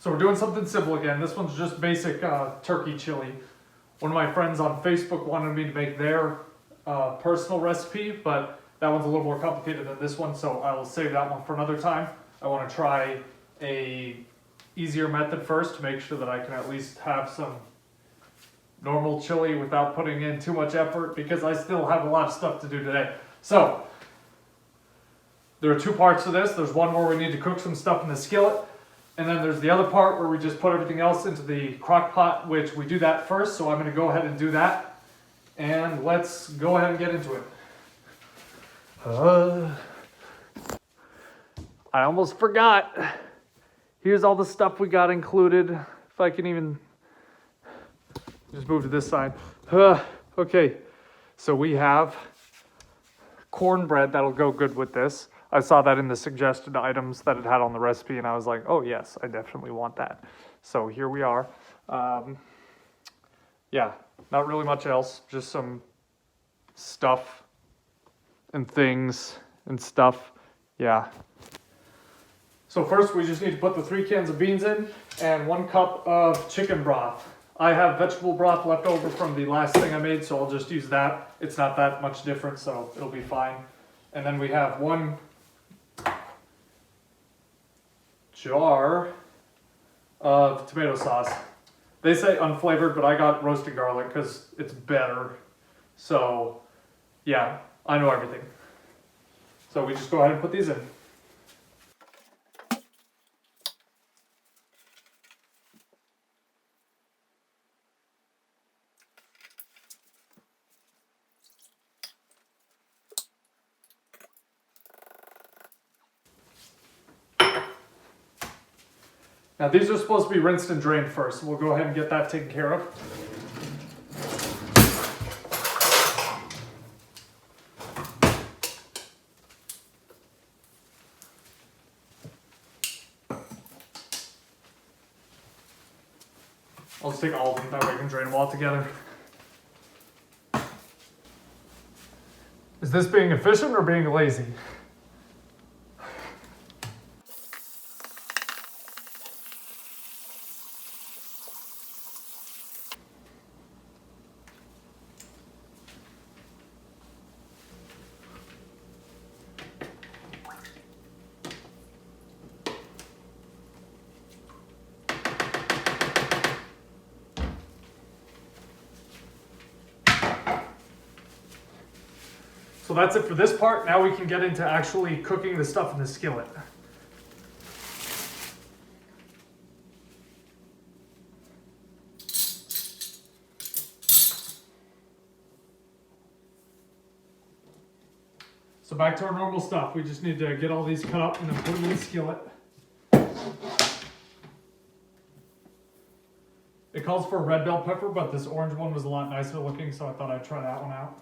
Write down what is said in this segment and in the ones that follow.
So we're doing something simple again. This one's just basic turkey chili. One of my friends on Facebook wanted me to make their personal recipe, but that one's a little more complicated than this one, so I will save that one for another time. I want to try a easier method first to make sure that I can at least have some normal chili without putting in too much effort, because I still have a lot of stuff to do today. So there are two parts to this. There's one where we need to cook some stuff in the skillet, and then there's the other part where we just put everything else into the crock pot, which we do that first. So I'm going to go ahead and do that, and let's go ahead and get into it. I almost forgot. Here's all the stuff we got included. If I can even just move to this side. Okay, so we have cornbread that'll go good with this. I saw that in the suggested items that it had on the recipe, and I was like, oh yes, I definitely want that. So here we are. Yeah, not really much else, just some stuff and things and stuff. Yeah. So first we just need to put the 3 cans of beans in and 1 cup of chicken broth. I have vegetable broth left over from the last thing I made, so I'll just use that. It's not that much different, so it'll be fine. And then we have 1 jar of tomato sauce. They say unflavored, but I got roasted garlic because it's better. So yeah, I know everything. So we just go ahead and put these in. Now these are supposed to be rinsed and drained first, so we'll go ahead and get that taken care of. I'll just take all of them, that way we can drain them all together. Is this being efficient or being lazy? So that's it for this part. Now we can get into actually cooking the stuff in the skillet. So back to our normal stuff. We just need to get all these cut up and then put them in the skillet. It calls for a red bell pepper, but this orange one was a lot nicer looking, so I thought I'd try that one out.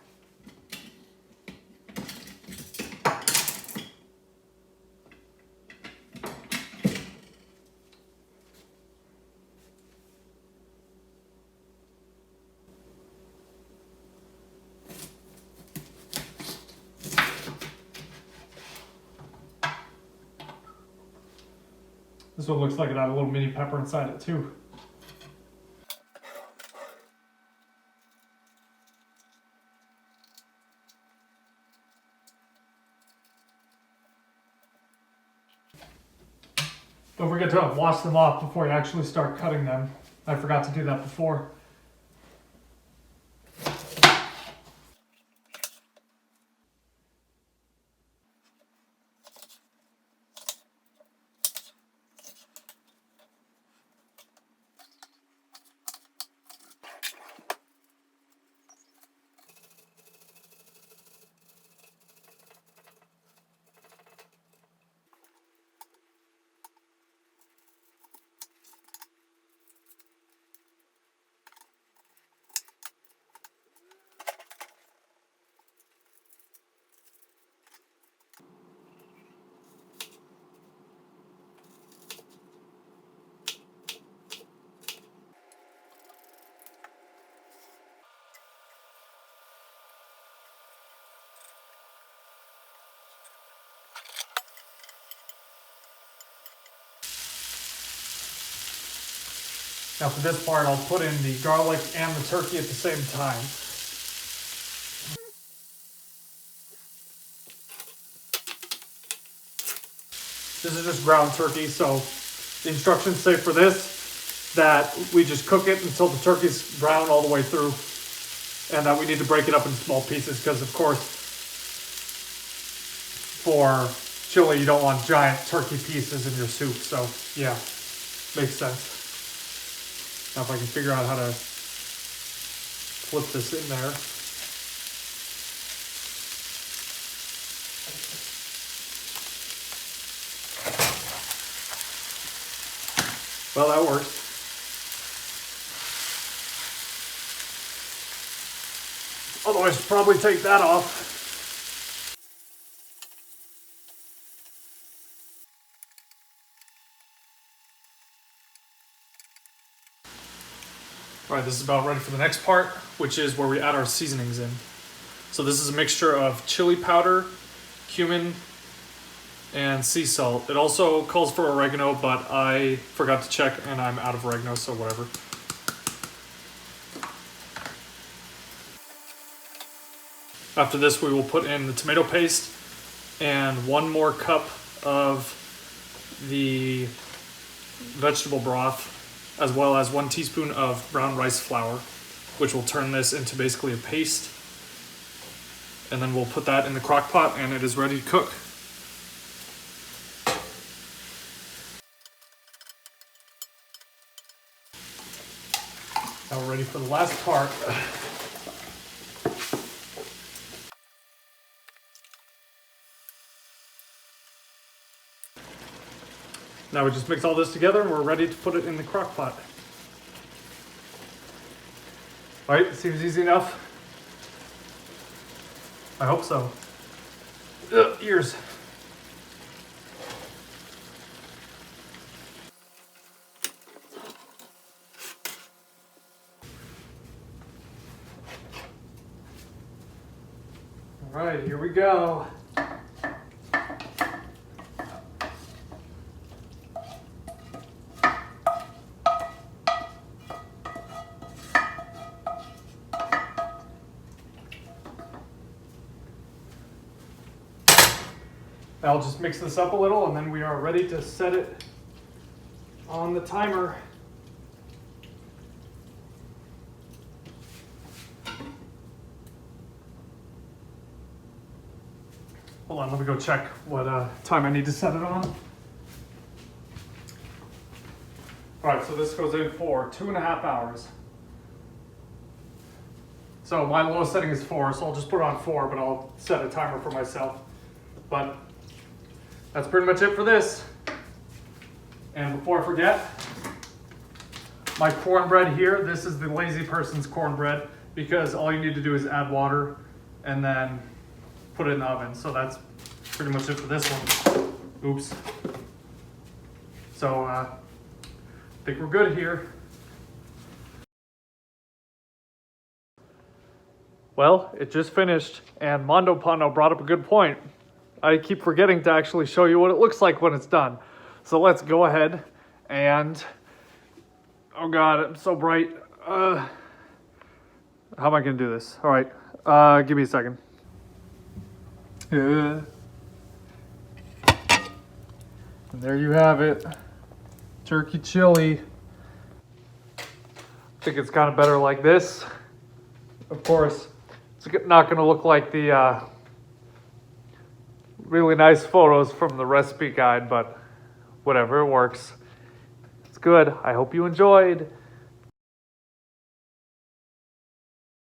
This one looks like it had a little mini pepper inside it too. Don't forget to wash them off before you actually start cutting them. I forgot to do that before. Now for this part, I'll put in the garlic and the turkey at the same time. This is just ground turkey, so the instructions say for this that we just cook it until the turkey's brown all the way through, and that we need to break it up into small pieces because, of course, for chili, you don't want giant turkey pieces in your soup. So yeah, makes sense. Now if I can figure out how to flip this in there. Well, that works. Otherwise, probably take that off. All right, this is about ready for the next part, which is where we add our seasonings in. So this is a mixture of chili powder, cumin, and sea salt. It also calls for oregano, but I forgot to check and I'm out of oregano, so whatever. After this, we will put in the tomato paste and 1 more cup of the vegetable broth, as well as 1 teaspoon of brown rice flour, which will turn this into basically a paste. And then we'll put that in the crock pot and it is ready to cook. Now we're ready for the last part. Now we just mix all this together and we're ready to put it in the crock pot. All right, seems easy enough. I hope so. Ugh, ears. All right, here we go. I'll just mix this up a little and then we are ready to set it on the timer. Hold on, let me go check what time I need to set it on. All right, so this goes in for 2.5 hours. So my lowest setting is 4, so I'll just put it on 4, but I'll set a timer for myself. But that's pretty much it for this. And before I forget, my cornbread here, this is the lazy person's cornbread because all you need to do is add water and then put it in the oven. So that's pretty much it for this one. Oops. So I think we're good here. Well, it just finished and Mondo Pano brought up a good point. I keep forgetting to actually show you what it looks like when it's done. So let's go ahead and, oh God, I'm so bright. How am I gonna do this? All right, give me a second. And there you have it, turkey chili. I think it's kind of better like this. Of course, it's not gonna look like the really nice photos from the recipe guide, but whatever, it works. It's good. I hope you enjoyed.